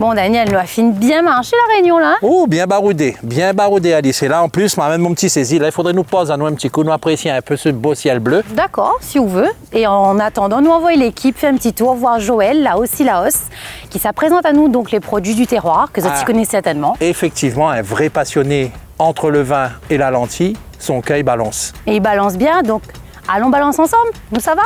Bon Daniel, nous affine bien marché la réunion là. Oh, bien baroudé Alice. Et là en plus, même mon petit saisi, là il faudrait nous poser à nous un petit coup, nous apprécier un peu ce beau ciel bleu. D'accord, si on veut. Et en attendant, nous envoyer l'équipe, fait un petit tour, voir Joël, là aussi Laos, qui ça présente à nous donc les produits du terroir, que tu connais certainement. Effectivement, un vrai passionné entre le vin et la lentille, son cœur balance. Et il balance bien, donc allons balance ensemble, nous ça va?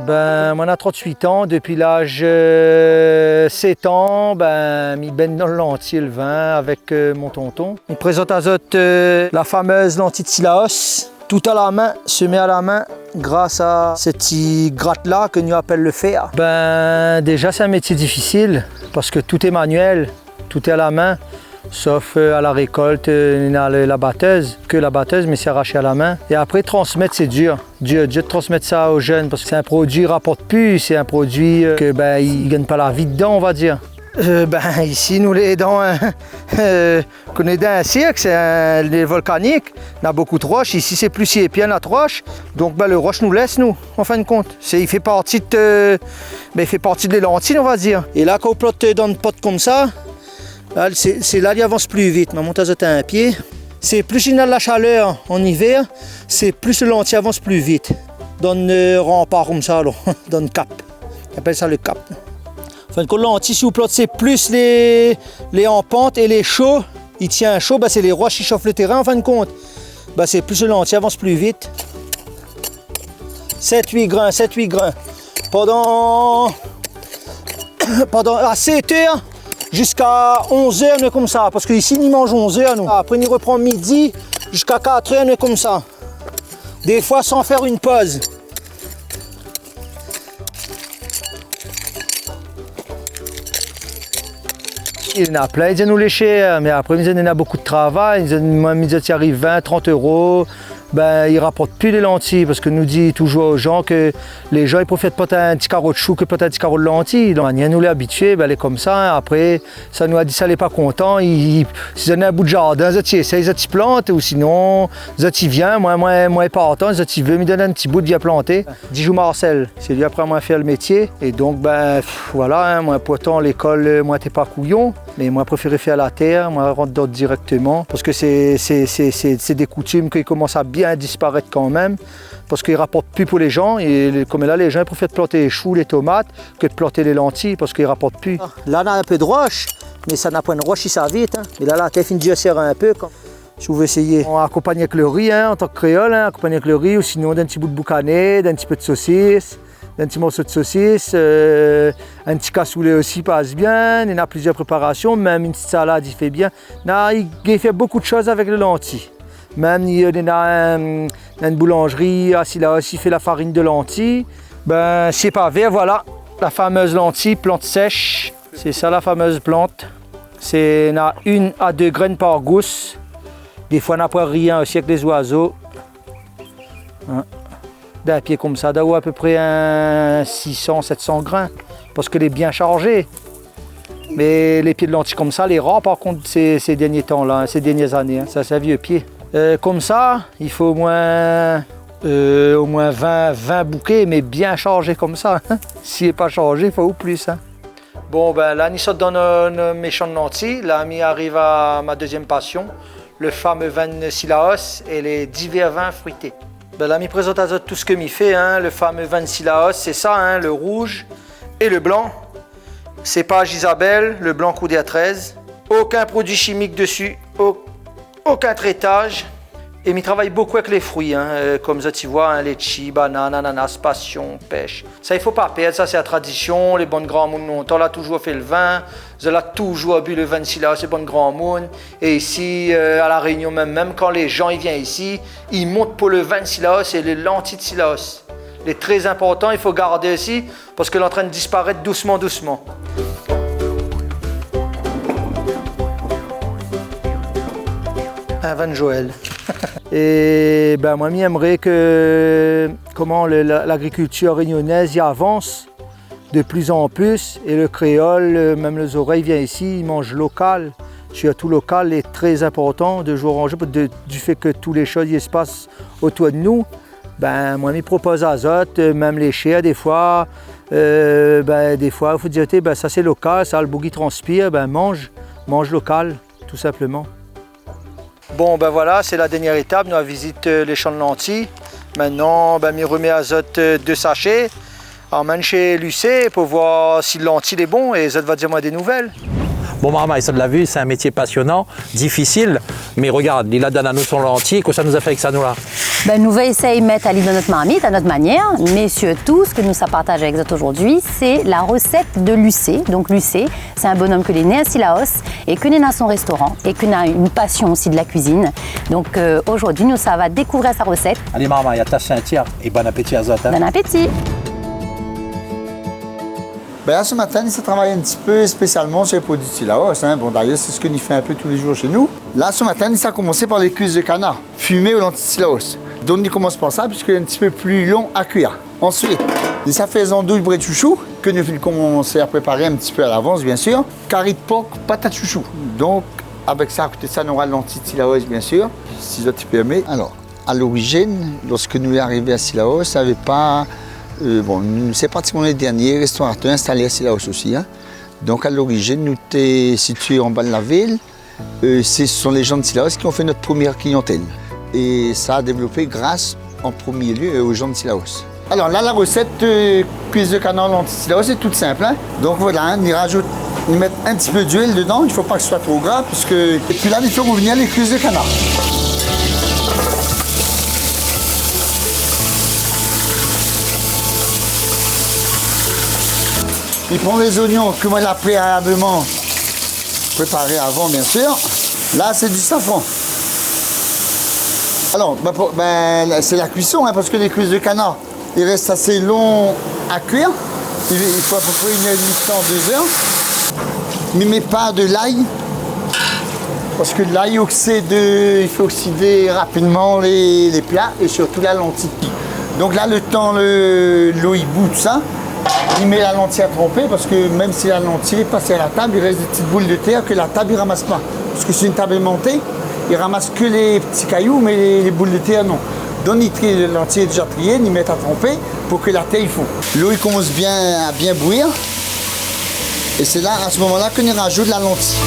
Ben, moi, on a 38 ans. Depuis l'âge 7 ans, je baigne dans le lentilles le vin avec mon tonton. On présente à Zot la fameuse lentille de Sillaos, tout à la main, semé à la main, grâce à ce petit gratte-là que nous appelle le fer. Ben, déjà, c'est un métier difficile parce que tout est manuel, tout est à la main. Sauf à la récolte, on a la batteuse, mais c'est arraché à la main. Et après, transmettre, c'est dur. Dur de transmettre ça aux jeunes parce que c'est un produit qui rapporte plus, c'est un produit que ils ne gagnent pas la vie dedans, on va dire. Ici, nous les dents, qu'on est dans un cirque, c'est les volcaniques. On a beaucoup de roches. Ici, c'est plus si épais notre roche. Donc, le roche nous laisse, nous, en fin de compte. Il fait partie de les lentilles, on va dire. Et là, quand on plotte dans une pote comme ça, c'est là qu'il avance plus vite. Ma monte à un pied. C'est plus il y a de la chaleur en hiver, c'est plus le lentilles avance plus vite. Dans le rempart comme ça, là, dans le cap. On appelle ça le cap. Enfin, quand le lentilles, si vous plottez, c'est plus les en pente et les chauds. Il tient chaud, c'est les roches qui chauffent le terrain en fin de compte. C'est plus le lentilles avance plus vite. 7-8 grains. Pendant à 7 heures. Jusqu'à 11h, on est comme ça, parce qu'ici, ils mangent 11h, nous. Après, ils reprennent midi, jusqu'à 4h, on est comme ça. Des fois, sans faire une pause. Il y en a plein, ils viennent nous lécher, mais après, ils en a beaucoup de travail. Ils arrivent 20, 30 euros. Ils ne rapportent plus les lentilles parce que nous dit toujours aux gens que les gens ils profitent pas d'un petit carreau de chou que peut-être un petit carreau de lentilles. Donc, nous les habitués, elle est comme ça. Après, ça nous a dit ça n'est pas content. S'ils ont un bout de jardin, ils essayent, ils plantent ou sinon, ils viennent, moi partant, ils veulent me donner un petit bout de bien planté. Dijou Marcel, c'est lui après moi faire le métier. Et donc, voilà, moi pourtant l'école, moi t'es pas couillon. Mais moi, je préfère faire la terre, moi, rentre dedans directement, parce que c'est des coutumes qui commencent à bien disparaître quand même, parce qu'ils ne rapportent plus pour les gens. Et comme là, les gens préfèrent planter les choux, les tomates, que de planter les lentilles, parce qu'ils ne rapportent plus. Là, on a un peu de roche, mais ça n'a pas une roche, ça vite. Et là, la terre finit de serrer un peu. Si vous voulez essayer. On accompagne avec le riz, en tant que créole, accompagne avec le riz, ou sinon d'un petit bout de boucané, d'un petit peu de saucisse. Un petit morceau de saucisse, un petit cassoulet aussi passe bien. Il y a plusieurs préparations, même une petite salade il fait bien. Il fait beaucoup de choses avec les lentilles. Même il y a une boulangerie, là aussi fait la farine de lentilles. C'est pas vert, voilà, la fameuse lentille, plante sèche. C'est ça la fameuse plante. C'est 1 à 2 graines par gousse. Des fois on n'a pas rien aussi avec les oiseaux. D'un pied comme ça, d'avoir à peu près 600-700 grains, parce qu'elle est bien chargée. Mais les pieds de lentilles comme ça, les rares par contre, ces derniers temps-là, ces dernières années, ça c'est un vieux pied. Comme ça, il faut au moins 20 bouquets, mais bien chargés comme ça. S'il n'est pas chargé, il faut ou plus. Bon, là, nous sommes dans nos méchants de lentilles. Là, on arrive à ma deuxième passion, le fameux vin de Sillaos et les divers vins fruités. Là, je présente à tout ce que je fais, le fameux vin de Sillaos, c'est ça, le rouge et le blanc. Cépage Isabelle, le blanc coudé à 13. Aucun produit chimique dessus, aucun traitage. Et je travaille beaucoup avec les fruits, comme ça tu vois, litchi, banane, ananas, passion, pêche. Ça, il ne faut pas perdre, ça c'est la tradition. Les bonnes grands monde longtemps, on a toujours fait le vin. On a toujours bu le vin de Sillaos, les bonnes grands monde. Et ici, à La Réunion, même quand les gens ils viennent ici, ils montent pour le vin de Sillaos et les lentilles de Sillaos. C'est très important, il faut garder aussi, parce qu'elle est en train de disparaître doucement. Un vin de Joël. Et moi, j'aimerais que l'agriculture réunionnaise y avance de plus en plus. Et le créole, même les oreilles viennent ici, ils mangent local. surtout local, est très important de jouer orange du fait que tous les choses se passent autour de nous. Ben, moi, je propose azote, même les chiens, des fois, il faut dire, ben, ça c'est local, ça, le bougie transpire, ben, mange local, tout simplement. Bon, ben voilà, c'est la dernière étape, nous visite les champs de lentilles. Maintenant, ben, je remets azote 2 sachets, emmène chez Lucé pour voir si le lentilles est bon et ça va dire moi des nouvelles. Bon, Marma, ça de la vue, c'est un métier passionnant, difficile, mais regarde, il a donné à nous son lentilles, que ça nous a fait avec ça, nous là. Ben, nous va essayer de mettre à l'île de notre marmite, à notre manière, mais surtout, ce que nous ça partage avec vous aujourd'hui, c'est la recette de Lucé. Donc Lucé, c'est un bonhomme que est né à Sillaos et que est à son restaurant et que a une passion aussi de la cuisine. Donc aujourd'hui, nous ça va découvrir sa recette. Allez, Marma, il y a ta ceinture et bon appétit à Zot. Hein. Bon appétit! Ben là, ce matin, il s'est travaillé un petit peu spécialement sur les produits de Sillaos. Hein. Bon, d'ailleurs, c'est ce qu'il fait un peu tous les jours chez nous. Là, ce matin, il s'est commencé par les cuisses de canard, fumées aux lentilles de Sillaos. Donc, il commence par ça, puisqu'il est un petit peu plus long à cuire. Ensuite, il s'est fait les andouilles bret de chouchou, que nous avons commencé à préparer un petit peu à l'avance, bien sûr. Carré de porc, patates chouchou. Donc, avec ça, à côté de ça, on aura lentilles de Sillaos, bien sûr, si tu permets. Alors, à l'origine, lorsque nous sommes arrivés à Sillaos, ça n'avait pas... c'est pratiquement les derniers restaurateurs installés à Sillaos aussi. Hein. Donc à l'origine, nous sommes situés en bas de la ville. Ce sont les gens de Sillaos qui ont fait notre première clientèle. Et ça a développé grâce en premier lieu aux gens de Sillaos. Alors là, la recette cuisse de canard lentilles Sillaos est toute simple. Hein. Donc voilà, hein, on met un petit peu d'huile dedans, il ne faut pas que ce soit trop gras. Et puis là, il faut revenir les cuisses de canard. Il prend les oignons que moi, il a préalablement préparé avant, bien sûr. Là, c'est du safran. Alors, c'est la cuisson, hein, parce que les cuisses de canard, ils restent assez longs à cuire. Il faut à peu près 1h30 temps, 2 heures. Mais mets pas de l'ail, parce que l'ail il fait oxyder rapidement les plats et surtout la lentille. Donc là, le temps, l'eau, il bout, tout ça. Il met la lentille à tremper parce que même si la lentille est passée à la table, il reste des petites boules de terre que la table ne ramasse pas. Parce que c'est une table aimantée, il ramasse que les petits cailloux, mais les boules de terre non. Donc il trie la lentille déjà triée, il met à tremper pour que la terre fond. L'eau commence à bien bouillir. Et c'est là, à ce moment-là, qu'on y rajoute la lentille.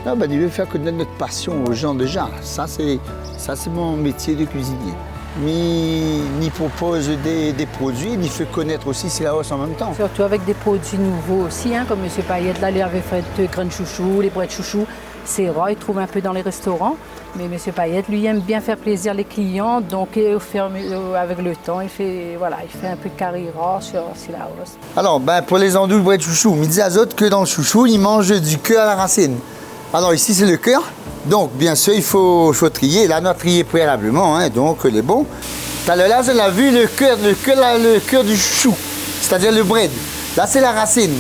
Ah, il veut faire connaître notre passion aux gens déjà. Ça c'est mon métier de cuisinier. Ni propose des produits, ni fait connaître aussi Sillaos en même temps. Surtout avec des produits nouveaux aussi, hein, comme M. Payette, là, il avait fait de graines de chouchou, les braies de chouchou. C'est rare, il trouve un peu dans les restaurants. Mais M. Payette, lui, aime bien faire plaisir les clients. Donc, avec le temps, il fait un peu de carré rare sur Sillaos. Alors, pour les andouilles braies de chouchou, il dit azote que dans le chouchou, il mange du cœur à la racine. Alors ici, c'est le cœur. Donc, bien sûr, il faut trier. Là, on a trié préalablement, hein, donc il est bon. Tout à l'heure, là, on a vu le cœur du chouchou, c'est-à-dire le bread. Là, c'est la racine.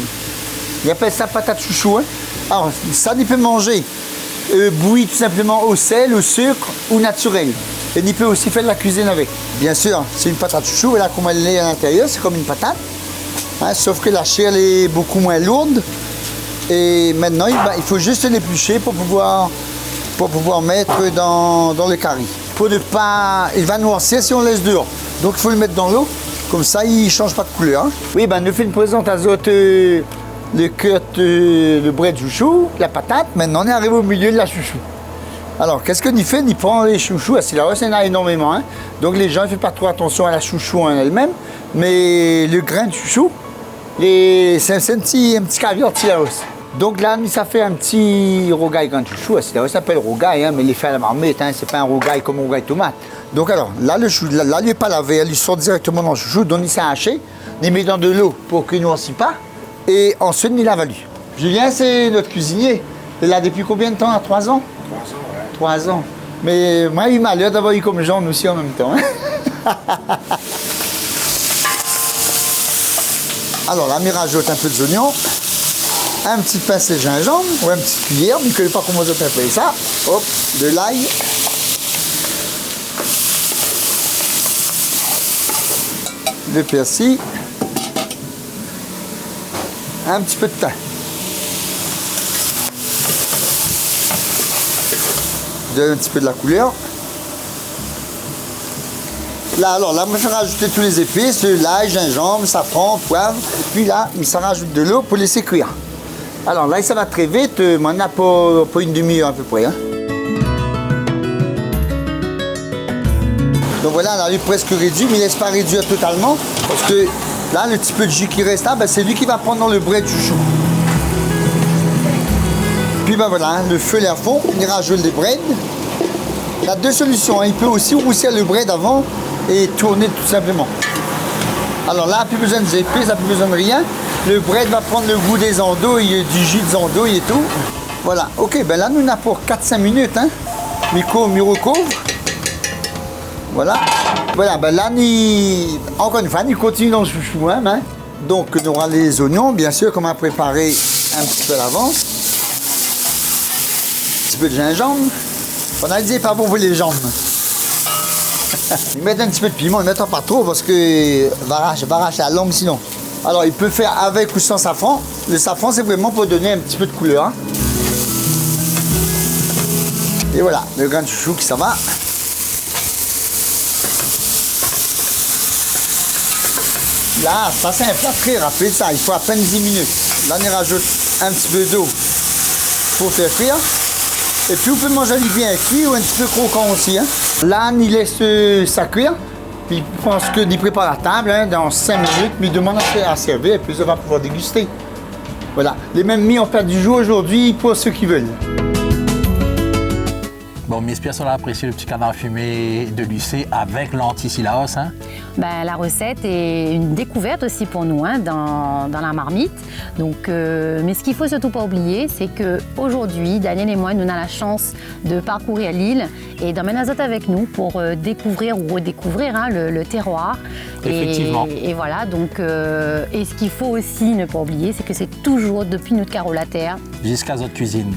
Il appelle ça patate chouchou. Hein. Alors, ça, il peut manger bouilli tout simplement au sel, au sucre ou naturel. Et il peut aussi faire de la cuisine avec. Bien sûr, c'est une patate chouchou. Et là, comme elle est à l'intérieur, c'est comme une patate. Hein, sauf que la chair elle est beaucoup moins lourde. Et maintenant, il faut juste l'éplucher pour pouvoir mettre dans le carré. Pour ne pas... Il va noircir si on laisse dehors. Donc il faut le mettre dans l'eau, comme ça il ne change pas de couleur. Hein. Oui, nous fait une présente azote, le cœur, le bread de chouchou, la patate. Maintenant on est arrivé au milieu de la chouchou. Alors qu'est-ce qu'on y fait? Il prend les chouchous, à Sillaos il y en a énormément. Hein. Donc les gens ne font pas trop attention à la chouchou en elle-même, mais le grain de chouchou, c'est un petit caviar de Sillaos. Donc là, ça fait un petit rogaille grand chouchou. Ça s'appelle rogaille, hein, mais il est fait à la marmite. Hein, c'est pas un rogaille comme un rogaille tomate. Donc alors, là, il n'est pas lavé. Il sort directement dans le chouchou. Donc il s'est haché. Il met dans de l'eau pour qu'il ne noircisse pas. Et ensuite, il l'a valu. Julien, c'est notre cuisinier. Il est là depuis combien de temps? 3 ans? 3 ans, ouais. 3 ans. Mais moi, il m'a l'air d'avoir eu comme Jean aussi en même temps. Hein. Alors là, il rajoute un peu d'oignons. Un petit pincé de gingembre ou une petite cuillère, je ne connais pas comment vous appelez ça. Hop, de l'ail. Le persil. Un petit peu de thym. donne un petit peu de la couleur. Là, alors là, moi, je vais rajouter tous les épices, l'ail, gingembre, safran, poivre. Puis là, ça rajoute de l'eau pour laisser cuire. Alors là, ça va très vite. On n'a pas une demi-heure à peu près. Hein. Donc voilà, là, il est presque réduit, mais il ne laisse pas réduire totalement. Parce que là, le petit peu de jus qui reste là, ben, c'est lui qui va prendre dans le bread chouchou. Puis ben voilà, le feu est à fond, il rajoute le bread. Il y a deux solutions. Hein. Il peut aussi roussir le bread avant et tourner tout simplement. Alors là, plus besoin d'épices, plus besoin de rien. Le bread va prendre le goût des andouilles, du jus des andouilles et tout. Voilà, ok, ben là, nous on a pour 4-5 minutes. Hein. Mi recouvre. Voilà. Voilà, ben là, encore une fois, il continue dans le chouchou. Hein. Donc, on aura les oignons, bien sûr, qu'on a préparé un petit peu à l'avance. Un petit peu de gingembre. On a dit pas bon pour les jambes. Ils mettent un petit peu de piment, ne mettons pas trop parce que va arracher la langue sinon. Alors il peut faire avec ou sans safran. Le safran c'est vraiment pour donner un petit peu de couleur. Hein. Et voilà, le grain de chouchou qui s'en va. Là, ça c'est un plat très rapide ça, il faut à peine 10 minutes. Là on y rajoute un petit peu d'eau pour faire cuire. Et puis vous pouvez manger bien cuit ou un petit peu croquant aussi. Hein. Là, il laisse ça cuire. Puis il pense qu'il prépare la table hein, dans 5 minutes, mais il demande à servir et puis on va pouvoir déguster. Voilà. Les mêmes mis en plat du jour aujourd'hui pour ceux qui veulent. Bon, Miss Pierce, on a apprécié le petit canard fumé de Lucé avec l'anti-Sillaos. Hein? Ben, la recette est une découverte aussi pour nous hein, dans la marmite. Donc, mais ce qu'il ne faut surtout pas oublier, c'est qu'aujourd'hui, Daniel et moi, nous avons la chance de parcourir l'île et d'emmener Azote avec nous pour découvrir ou redécouvrir hein, le terroir. Effectivement. Et voilà, donc, et ce qu'il faut aussi ne pas oublier, c'est que c'est toujours depuis notre carreau la terre jusqu'à Azote Cuisine.